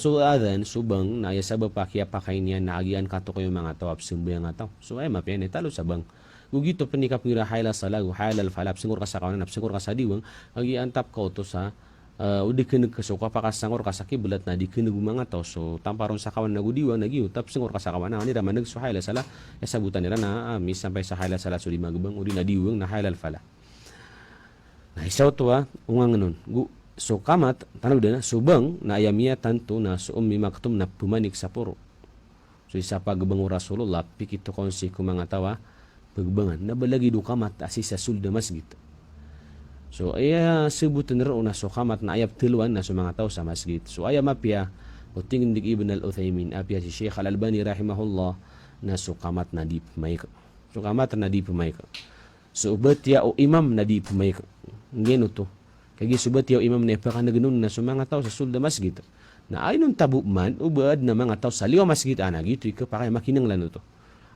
so adan subang na yasaba pa kaya pakain niya na agian kato ko yung mga tawap sumbayang nga tao so ay mapian talo sabang gugito panikap ngira hayla salagu hayla falap singur ka sa kanan singur ka sa diwang agian tap ko to sa udi keneg ka so kapakasangor ka sa kiblat na di keneg mga tao so tamparon sa kawan na gudiwang nagiu tap singur ka sa kawan na nira maneg so hayla sala sabutan nila na amis sampai sa hayla sala so di magbang udi na diwang na hayla fala na isaw to ungang nun so kamat tanong din na subang na ayamiya tanto na so maktum na pumanik sa puro so isa pagbang Rasulullah pikito konsi ko mga tawa pagbangan na balagi do kamat asi sa sulda masjid so aya sebutan ro na so kamat na ayap tiluan na so mga tawo sa masjid so aya mapia o tingin dig Ibn al-Uthaymin apia si Sheikh Al-Albani rahimahullah na so kamat na di pumayka so kamat na di pumayka so batya o imam na di pumayka ngeno to kaya subat yaw imam na ipakanaganun na sa mga tao sa sulda masjid na ay nung tabu man ubad na mga tao sa liwa masjid gitu ika pakay makinanglan to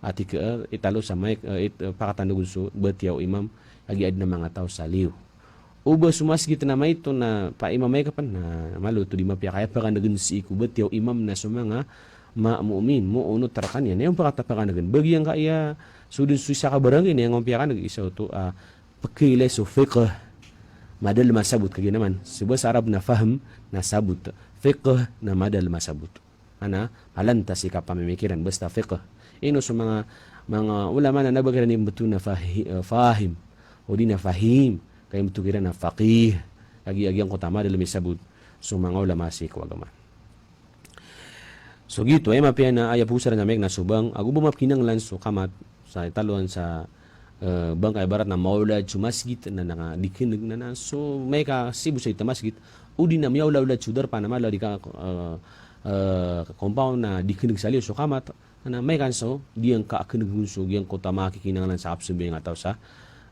at ika italo sa may pakatanagun so bat yaw imam agiad na mga tao sa liw uba sumasjid na may ito na pa imam may kapan na maluto di mapya kaya pakanagun si iku bat yaw imam na sa mga ma'mumin mo uno tarakan yan yung pakatapakanagun bagyang kaya sudun suisa ka barangin yung umpiyakan nag-isa to pakilay so fiqh madal masabut kaya naman sebuah Arab na faham na sabut fiqh na madal masabut ana alanta si kapamimikiran basta fiqh ino sa mga ulama na nabagiran ni betul na fahim o di na fahim kaya betul kira na faqih agi ang kutama dalam sabut so mga ulama si kuagama so gitu ay mapia na aya pusara na meg na subang agu bumapkinang lanso kamat sa taluan sa bang kay barat na maulad sa masjid na dikinig na so may ka sibu sa ita masjid udi na miyaw laulad sudar pa na malo di ka compound na dikinig sa liyo so kamat na may kanso diyang ka akinig so diyang kota makikinangan sa apsubi nga tao sa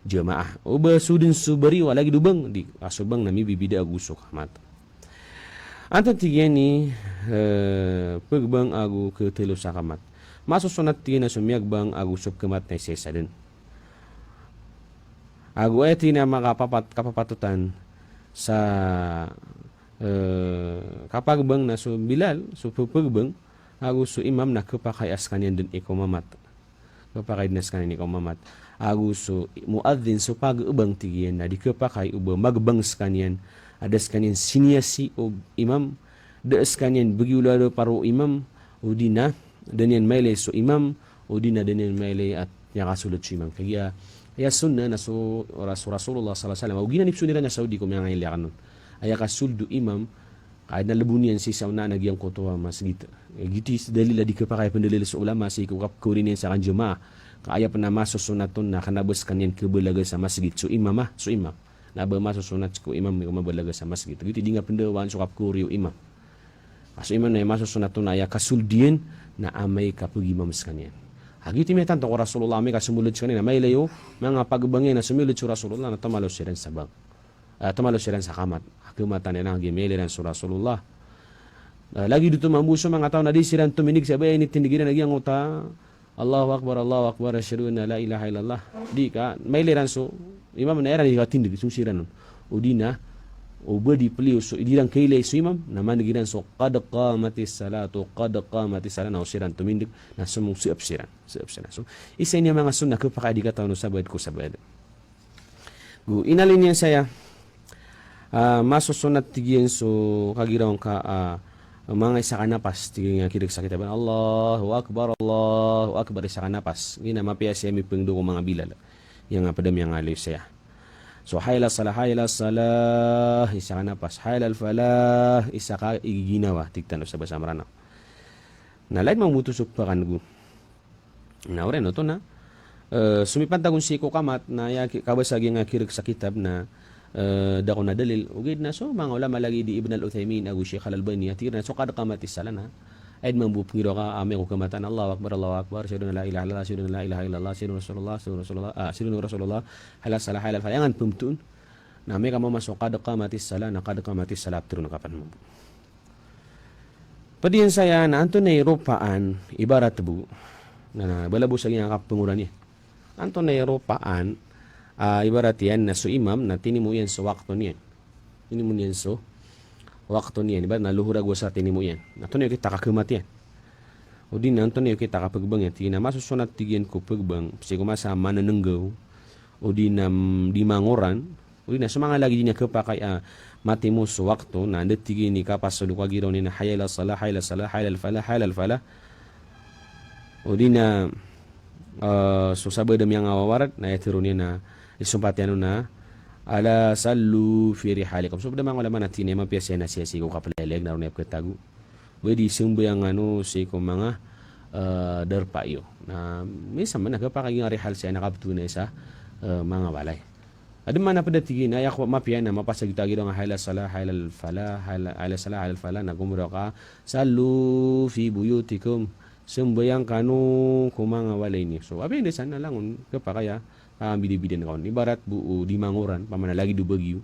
jamaah o ba sudin subari wala lagi dubang di asubang na mi bibida aguso kamat anto tigyan ni pagbang agu ke telo sa kamat masusunat tigyan na sumiyagbang agusop kamat na isesa din agu eti na kapapatutan sa kapagbang na so Bilal so pagbang agu so imam na kapakayas kanyan din ikomamat kapakayas kanyan ikomamat agu so muadzin so pag-ubang tigyan na di kapakay uba magbang kanyan adas kanyan sinyasi o imam daas kanyan bagiulado paro imam o dina danyan mailay so imam o dina danyan mailay at nyakasulot so imam kaya ya sunna na so Rasulullah sallallahu alaihi wasallam ugina nipsu nila na Saudi ko mga ngayon nun aya ka suldu imam kahit na labunian si sauna nagyang kotowa masjid giti dalil di ka pa kaya pandalil sa ulama si kukap kurin sa kan jamaah kaya pa na masusunaton na kanabas kanyan kabalaga sa masjid so imam na ba masusunat ko imam ko mabalaga sa masjid giti di nga pandawan so kap kuriyo imam aso imam na masusunaton na aya kasuldian na amay kapag imam kanyan Hagiti me tanto ko Rasulullah me kasumulod kanina may layo mga pagbangin na sumulod sa Rasulullah na tumalos siya sa bag. Tumalos siya sa kamat. Kumatan na gimeli ran sa Rasulullah. Lagi dito mambuso mga tao na di silang tuminig sa bayan itindigiran nagyang uta. Allahu Akbar, asyhadu an la ilaha illallah. Di ka may liran so imam na era di ka tindig susiran. Udina o badi peliu so idiran kailay so imam naman giran so qad qamatis salatu na usiran tumindig na sumung siap siran. So isa niya mga sunnah ko pakadi ka tawo sabad ko sabad. Gu inalin niya saya masusunat tigyan so kagiraw ka mga isa ka napas tigyan kirig sa kitaban Allahu Akbar isa ka napas gina mapiya siya mi pengdo ko mga bilal yang padam yang alif saya. So hayla salah isa ka napas hayla falah isa ka iginawa tigtan sa basa marana na lain mamutusok pa kan gu na ore no to na sumipan tagun si ko kamat na ya kabasagi nga kirig sa kitab na dako na dalil ugid na so mga ulama lagi di Ibn al-Uthaymin agu Sheikh al-Albani atir na so kad qamati salana aid mambupngiro ka ame ko kamatan Allahu Akbar syahadu la ilaha illallah syahadu la ilaha illallah syahadu Rasulullah hala salah halal fayangan pumtun na ame ka mamasok kad qamati salana kad qamati salat turun kapan mo padiyan saya na anto na Europaan ibarat bu na balabo sa nga kapenguran niya anto na Europaan ibarat yan na so imam na tinimu yan sa wakto niyan. Tinimu yan so wakto niyan. Ibarat na luhurag sa tinimu yan. Nato niyo kita kakumat yan. O din na anto niyo kita kapagbang yan. Tina masusunat tigyan ko pagbang. Kasi kumasa manananggaw. O di na di mangoran. O di na sa mga lagi din niya kapakay mati mo sa wakto na andat tigyan ni kapasalo kagiraw ni na hayal salah, hayal falah. O di na so sabay dam yang awawarat na yatiro niya na isumpatiano na ala sallu fi rihalikum so bada mga ulama natin ay mapiasya na siya sigo kapalaleg na runep katagu wedi sumbayang si ko mga darpayo na minsan man nagpakaging rihal siya nakabtunay sa mga balay adem man napadatigin ay ako mapian na mapasagitagi ang hayla salah hayla falah na gumuro ka sallu fi buyutikum sumbayang kanu kumanga walay ni so abi hindi sana lang kapakaya bidi-bidin kaon ibarat bu di manguran pamanalagi du bagyo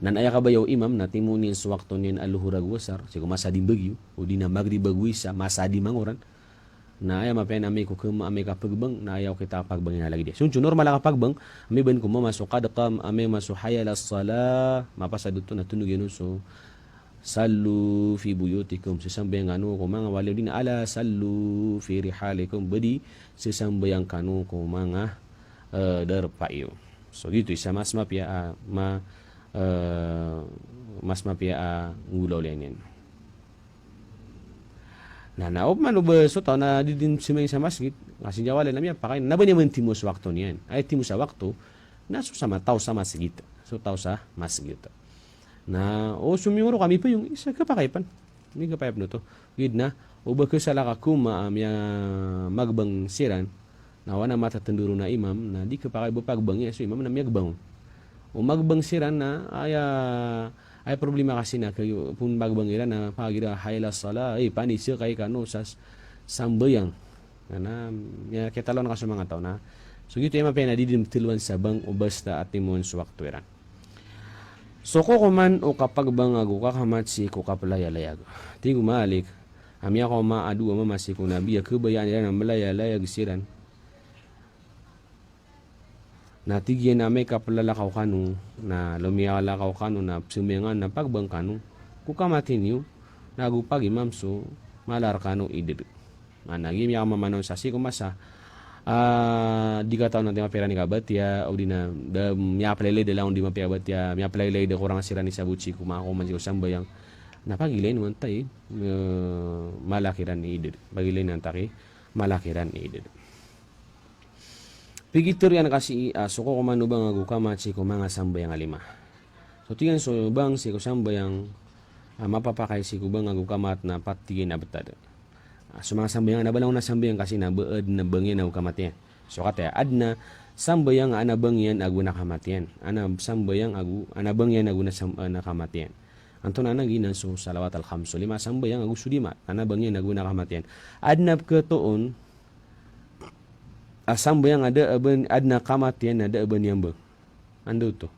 nan aya kabayaw imam na timunin sa wakto nin aluhurag wasar sigo masa di bagyo o di na magdi bagwi sa masa di manguran na aya mapen ame ko kuma ame ka pagbang na ayaw kita pagbang na lagi dia sunjo normal ka pagbang ame ben ko mamasok kadakam ame maso hayal as-salah mapasadut na tunog yun so sallu fi buyutikum sesambayang anu ko mga waliw din ala sallu fi rihalikum badi sesambayang kanu ko mga darpayo so gitu isa mas mapia ngulaw lenin na naop man ubeso taw na didin simay sa masjid kasi jawale namya pakay nabanya man timos wakto niyan ay timos sa wakto naso sama taw sa masjid so taw sa masjid na sumiyuro kami pa yung isa kapakaipan may kapayap no to gid na uba ko sala ka kuma amya magbang siran na wana matatenduro na imam na di kapakay pagbang so imam na miyagbang o magbang siran na ay problema kasi na kayo pun magbang ira na pagira hayla sala pani siya kay kano sa sambayang na ya ketalon ka sa mga tao na so gito ay mapena di din tilwan sa bang ubasta at timon sa waktu iran. So ko kuman o kapag bangago kakamatsi ko kapalayalayag. Ti gumalik. Amya ko maadu mamasi ko nabiya kubayan nila ng malayalayag siran. Natigyan na may kapalalakaw kanu na lumiyalakaw kanu na sumiyangan na pagbang kanu. Kukamatin niyo nagupag imam so malar kanu idid. Nagimya ka mamanaw sa si kumasa di ka taon natin mapera ni kabatya o di na miyaplay de lang di mapera batya miyaplay de kurang sira ni sabuchi kumakuman si sambayang napagilay naman tayo malakiran ni idid pagilay ng taki malakiran ni idid pigitur yan kasi suko kumanubang agukamat si kumanga sambayang alima so tigan so bang si kusambayang mapapakay si kubang agukamat na patigin na betad so mga sambayang nabalang na sambayang kasi nabaad na bangyan na ukamatian. So kata adna sambayang anabangyan agu nakamatian. Sambayang agu anabangyan agu nakamatian. Anto na naginan so salawat al-khamsu 5 sambayang agu sudimat anabangyan agu nakamatian. Adna ketoon asam yang ada aben adna kamatian ada aben yang bang ando tu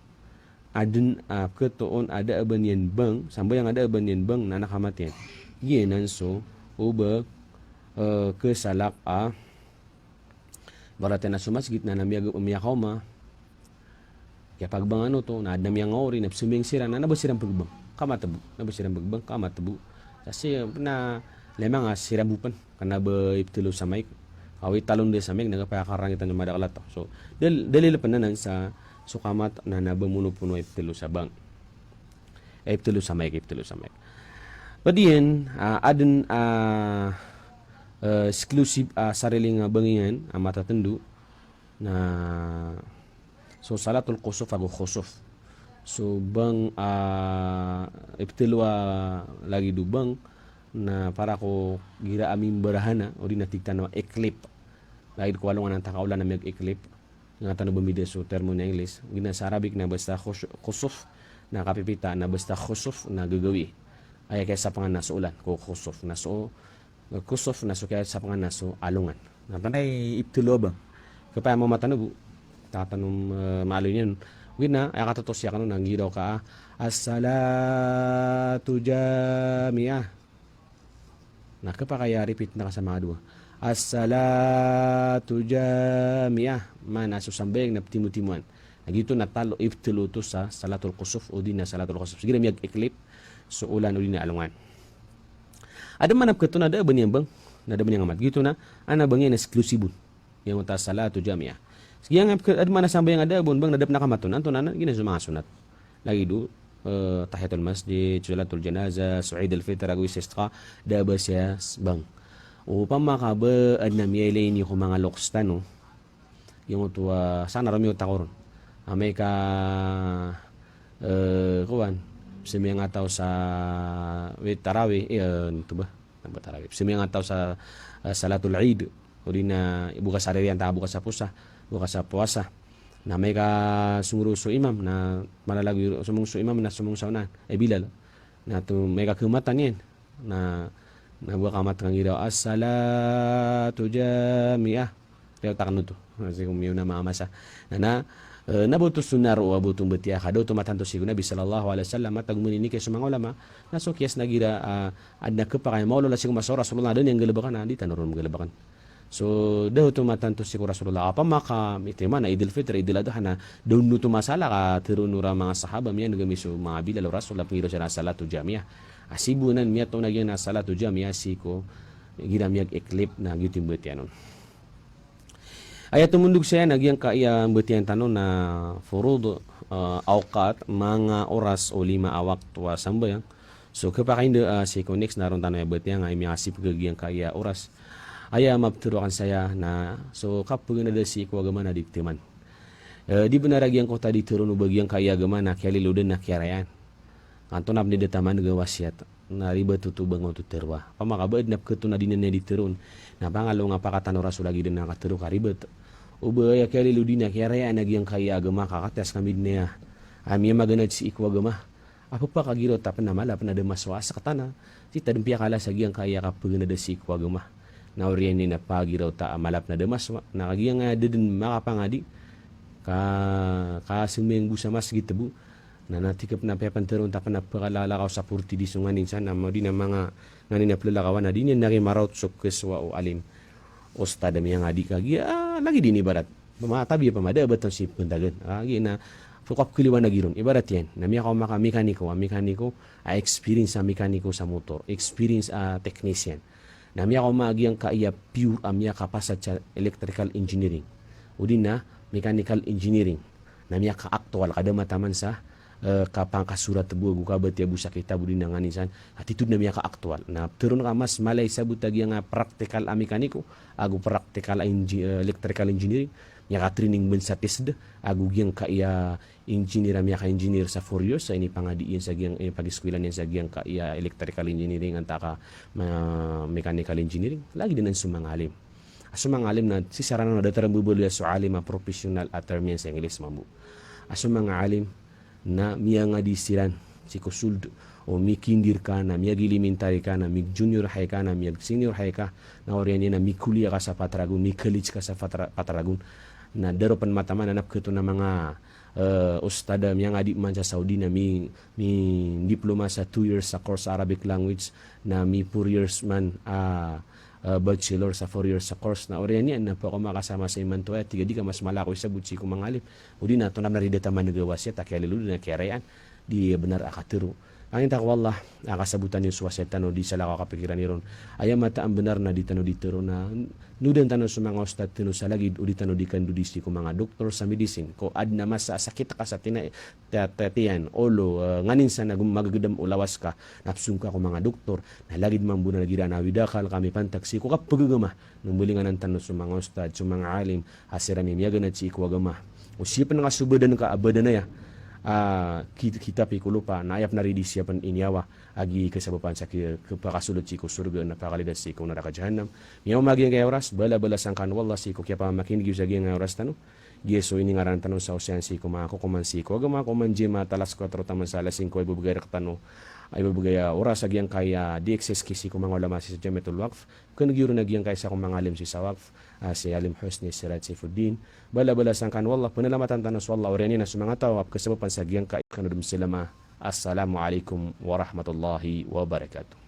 adun ketoon ada aben yang bang sampai yang ada aben yang bang nana kamatian ye nanso uba kesalak baraten na sumasgit na namiyag umiyakoma kaya pagbang ano to na adnam yang ngori na suming sira na nabasirang pagbang kamatabu nabasirang pagbang kamatabu kasi na lemang sirabupan kana ba iptilo sa mic awi talon de sa meg nagapakarangitan yung madakalat so dalila pananan sa sukamat na nabamuno puno iptilo sa bang iptilo sa mic padiyan adun exclusive sariling bangingan matatendu na so salatul kusuf ago khusuf so bang iptilo lagi du bang na para ko gira aming barahana o di natigtan na eklip lahir ko walungan ang takaulan na mag-eklip nga tanong bumide so termo na English gina sa Arabic na basta khusuf na kapipita na basta khusuf na gagawi ay kaya sa pangan naso ulan ko khusuf naso kusuf naso kaya sa pangan naso alungan na tanay iptulo ba kapaya mo matanog tatanong malo niyan gina ay katatos siya kanon nang giraw ka as-salatu jami'ah na kapakaya repeat na kasama dua as-salatu jami'ah mana susambeng na timu-timuan nagito natalo iftilo to sa salatul kusuf o din na salatul kusuf sige miyag eklip so ulan o din na alungan ada manap kato na da banyang bang na da banyang amat gito na ana bangyan eksklusibun yang ta salatu jami'ah sige ang ad mana sambayang ada bang nadap na kamaton anto na gina mga sunat lagi do tahiyatul masjid, salatul janazah, su'id al-fitr, agawis istisqa, dabas ya bang. Upang makaba adnam yailay ni ko mga lokstan, no? Yung ito, sana rami yung takoron. May ka, kuwan, simi nga tao sa, tarawih, ito ba? Ano ba tarawih? Simi nga tao sa salatul Eid, o di na, bukas sa ririyan, bukas sa pusa, bukas sa puasa. Na may ka sumuruso imam na malalagi sumungso imam na sumungsaw na bilal na to may kakumatan yan na nabuwa kamat kang iraw as-salatu jami'ah kaya takano to kasi kung na maamasa na nabuto sunar o abutong betiya ka daw tumatanto si Nabi sallallahu alaihi wasallam at agmunini kay sa mga ulama na so kiyas nagira adna ka pa kay maulala si masora rasulullah doon yung galabakan na di tanoron galabakan. So daw tumatanto si Rasulullah apa maka itima na Idul Fitr Idul Adha na daw no tumasala ka tirunura mga sahaba miya nagamiso mga bilal Rasulullah pangiro siya na salatu jami'ah asibunan miya to nagyan na salatu jami'ah siko ginamiyag eklip na gitim betianon ayat tumundog siya nagyan ka iya betian tanon na furud awqat mga oras o 5 awak tuwa sambayang so kapakainda siko next naron tanon ya betian nga imiasip kagyang ka iya oras aya mapturukan saya na so kapag na si ko agama na diktiman di benaragi yang kota diturun bagian kaya agama na kaya liludan na kiarayan kanto nap ni detaman gawasiat na riba tutu bangon tuterwa pamakabad nap ketu na dinan diturun na pangalo nga pakatan rasul lagi din nakatero karibet ubaya kaya liludin na kiarayan nag yang kaya agama kakatas kami niya ami maganad si ko agama apa pa kagiro tapan na malap na demaswasa katana si tadempiya kala sa yang kaya kapag na si ko agama na oriyan ni na pagiraw ta malap na demas nakagiyang nga din makapangadi ka sumeng busa mas gitabu na natikap na pepanteron ta na pakalalakaw sa purti di sunganin sana mo di na mga nganin na plalakawan na di niya nakimarawt sok keswa o alim o stada miyang adi kagiya lagi din ibarat mamatabi pa mada bato si puntagan lagi na fukap kiliwan na giron ibarat yan na miya ka maka mekaniko experience sa mekaniko sa motor experience technician na miya ko maagyang kaya pure amya kapasat sa electrical engineering o din na mechanical engineering na miya ka actual kada mataman sa kapangkasurat buo gukabat ya busa kita budin na nganisan attitude na miya ka actual na turun ka mas malay sa butag yang practical a mekaniko agu practical electrical engineering miya ka training ben sa TESD agu gyang kaya engineer miya ka engineer sa 4 years sa ini pangadiin sa gyang pag-eskwela niya sa gyang kaya electrical engineering anta ka mechanical engineering lagi din ang sumangalim asumangalim na si sarana na datarang bubulya so alim professional term yan sa English mamu asumangalim na miya nga disiran siko suld o mi kindir kana mi elementary kana mi junior high kana mi senior high ka na oriani na mi kuliah ka sa Patragun mi college ka sa Patragun na daro pan mataman anap keto na mga ustada yang adik man sa Saudi na mi diploma sa 2 years sa course Arabic language na mi 4 years man bachelor sa 4 years sa course na oriani na po ako makasama sa iman to tiga di ka mas malako sa butsi ko mangalip udi na to na narida taman nagawasya takyalilu na kerayan di benar akatiro angin tak wallah akasabutan yung swaseta no di sala ka kapikiran niron ayam mata ang benar na ditano ditero na nudan tano sa mga ustad tino sa lagid udi tano di kandudisi ko mga doktor sa medicine ko ad na mas sakit ka sa tatian olo nganin sa magagedam ulawas ka napsung ka ko mga doktor na lagid mambuna na gira na widakal kami pantaksi ko kapagagama numbulingan ang tano sa mga ustad sa mga alim hasirami miyagan at si ikwagama o siya nga subadan ka abada na ya kita pikulupa naayap na rin siyapan inyawa agi kasabapan sa kepakasulot siko surga na pakalidas siko neraka jahannam miyaw magiang kaya oras bala-bala sangkan wallah siko kaya pa makinig sa giang oras tano Yeso ini ngaran tano sa osean siko mga kukuman siko agama kuman jima talas 4 taman sa alas 5 ay bubugay tano ay bubugay oras sa giang kaya di excess kisi ko mga ulama si Jamiatul Waqf kun gyuro na giang kaya sa kung mga alim si sa Waqf si Alim Husni Sirat Saifuddin bala-bala sangkan wallah penelamatan tanos wallah oriani na sumanga tawab kasabapan sa giang kaya kanudum silama assalamualaikum warahmatullahi wabarakatuh